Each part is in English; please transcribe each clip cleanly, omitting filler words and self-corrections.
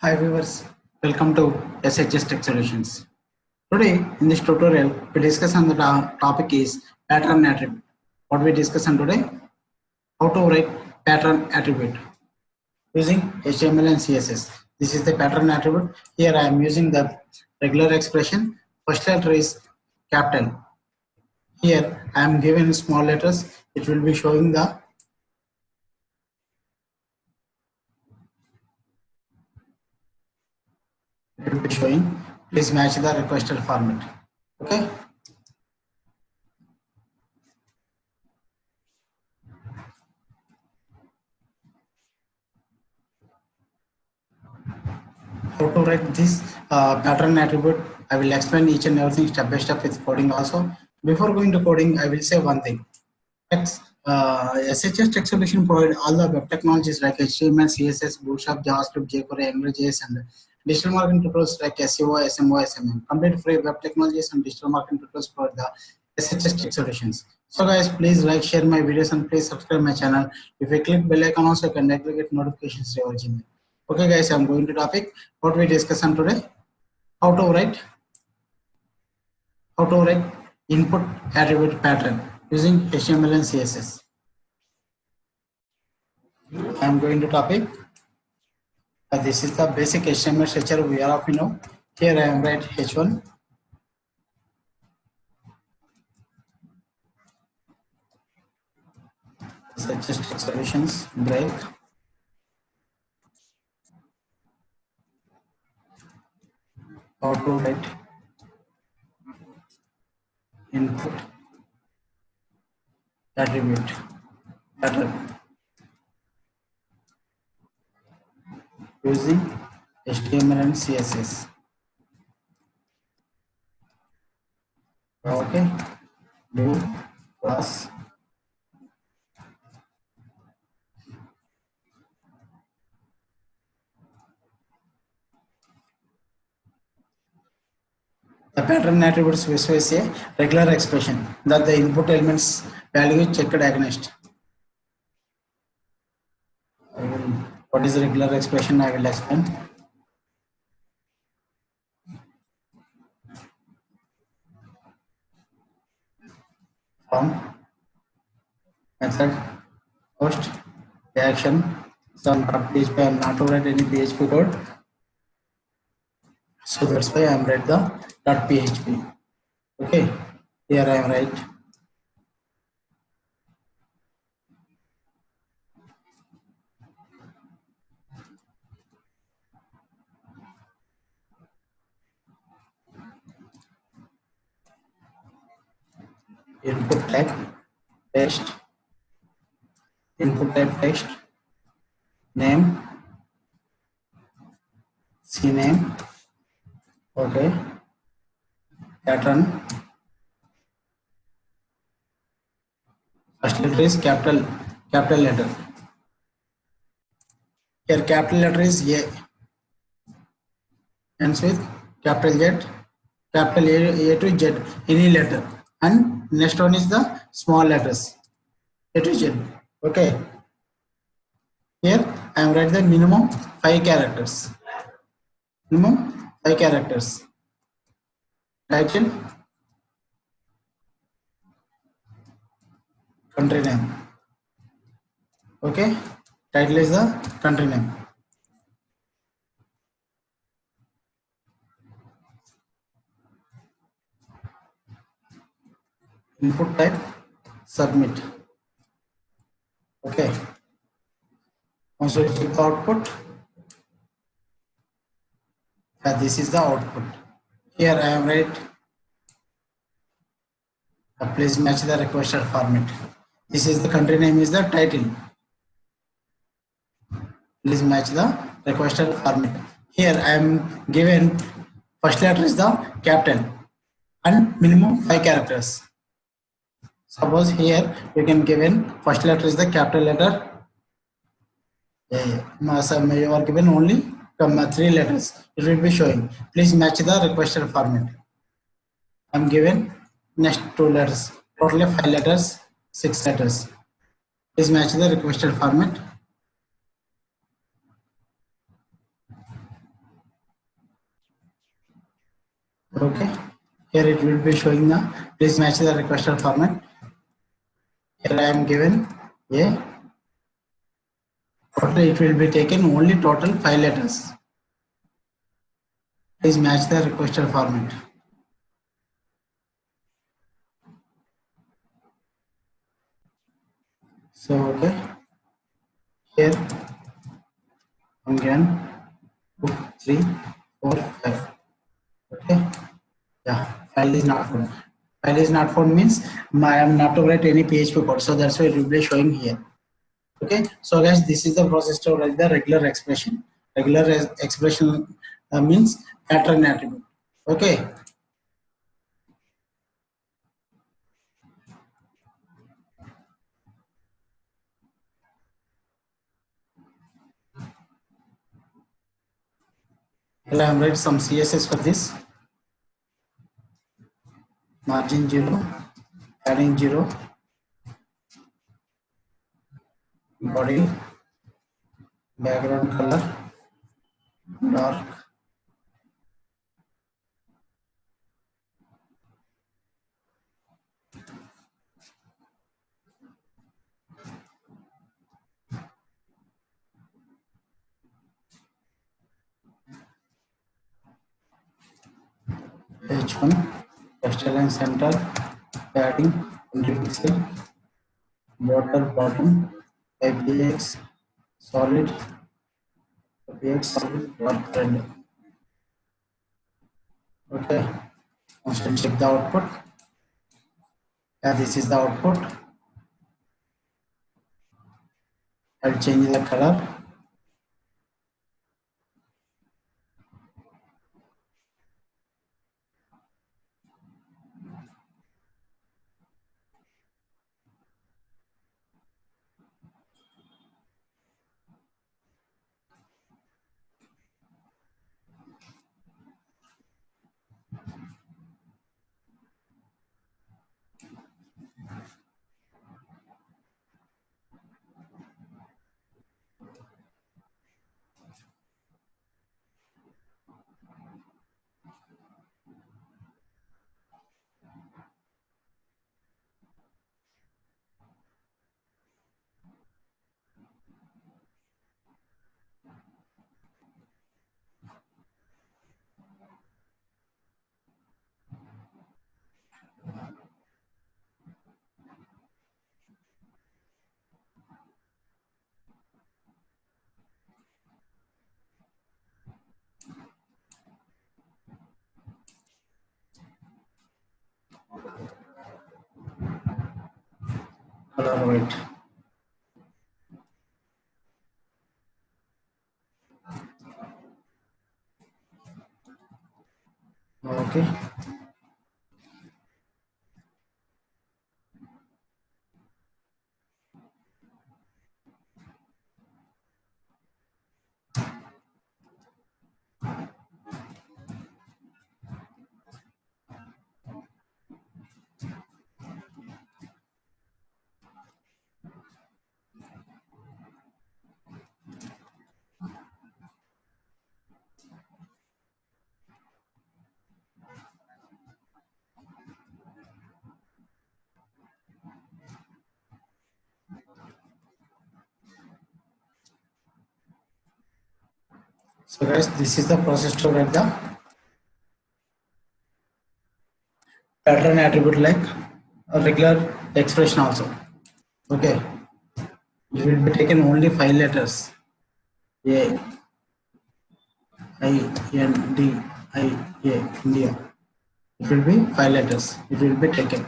Hi viewers, welcome to SHS Tech Solutions. Today in this tutorial we discuss on the topic is pattern attribute. What we discuss on today? How to write pattern attribute using HTML and CSS. This is the pattern attribute. Here I am using the regular expression. First letter is capital. Here I am given small letters. It will be showing the please match the requested format. Okay. How to write this pattern attribute, I will explain each and everything step by step with coding also. Before going to coding, I will say one thing. SHS Tech Solution provide all the web technologies like HTML, CSS, Bootstrap, JavaScript, jQuery, AngularJS, and digital marketing tutorials like SEO, SMO, SMM. Complete free web technologies and digital marketing tutorials provide the SHS Tech Solutions. So guys, please like, share my videos, and please subscribe my channel. If you click bell icon also, you can directly get notifications to your Gmail. Okay guys, I'm going to topic. What we discuss on today? How to write input attribute pattern using HTML and CSS. I am going to topic. This is the basic HTML structure we are of know. Here I am write H1. SHS Solutions break. How to write input attribute pattern using HTML and CSS. Okay, do class the pattern attribute specifies a regular expression that the input elements value is checked against. What is regular expression? I will explain. From method post reaction some PHP. I am not to write any PHP code, so that's why I am write the .php. Okay, here I am write input type text, input type text, name, cname, okay, pattern, first letter is capital letter. Here capital letter is A, ends with capital Z, capital A to Z, any letter, and next one is the small letters A to Z. Okay, here I am write the minimum 5 characters. Minimum 5 characters. Title, country name. Okay, title is the country name. Input type submit. Okay, also check the output. This is the output. Here I am write please match the requested format. This is the country name is the title. Please match the requested format. Here I am given first letter is the capital and minimum 5 characters. Suppose here you can given first letter is the capital letter. You are given only 3 letters. It will be showing. Please match the requested format. I am given next 2 letters. Totally 5 letters, 6 letters. Please match the requested format. Okay, here it will be showing the please match the requested format. Here I am given a total, it will be taken only total 5 letters. Please match the requested format. So okay, here again 2, 3, 4, 5. Okay, yeah, file is not found. File is not found means I am not to write any PHP code, so that's why it will be showing here. Okay, so guys, this is the process to write the regular expression. Regular expression means pattern attribute. Okay, here I am write some CSS for this. Margin 0, padding 0, body, background color dark, H1, text align center, padding 20 pixel, border bottom, IPX solid, IPX solid dark red. Okay, now check the output. Yeah, this is the output. I'll change the color. Color white. Okay. So guys, this is the process to write the pattern attribute like a regular expression also. Okay, it will be taken only 5 letters. A, I, N, D, I, A, India. It will be 5 letters. It will be taken.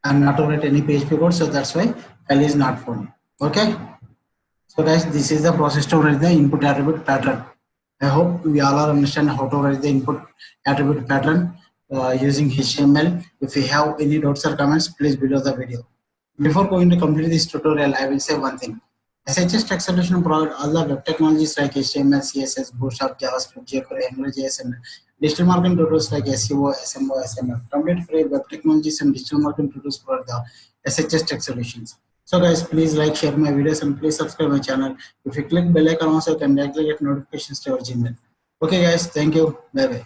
I am not to write any PHP code, so that's why file is not found. Okay. So guys, this is the process to write the input attribute pattern. I hope we all are understand how to write the input attribute pattern using HTML. If you have any doubts or comments, please below the video. Before going to complete this tutorial, I will say one thing. SHS Tech Solution provides all the web technologies like HTML, CSS, Bootstrap, JavaScript, jQuery, AngularJS, and digital marketing tools like SEO, SMO, SMF. Complete free web technologies and digital marketing tools provide the SHS Tech Solutions. So guys, please like, share my videos, and please subscribe my channel. If you click bell icon also, you can directly get notifications to your Gmail. Okay guys, thank you. Bye bye.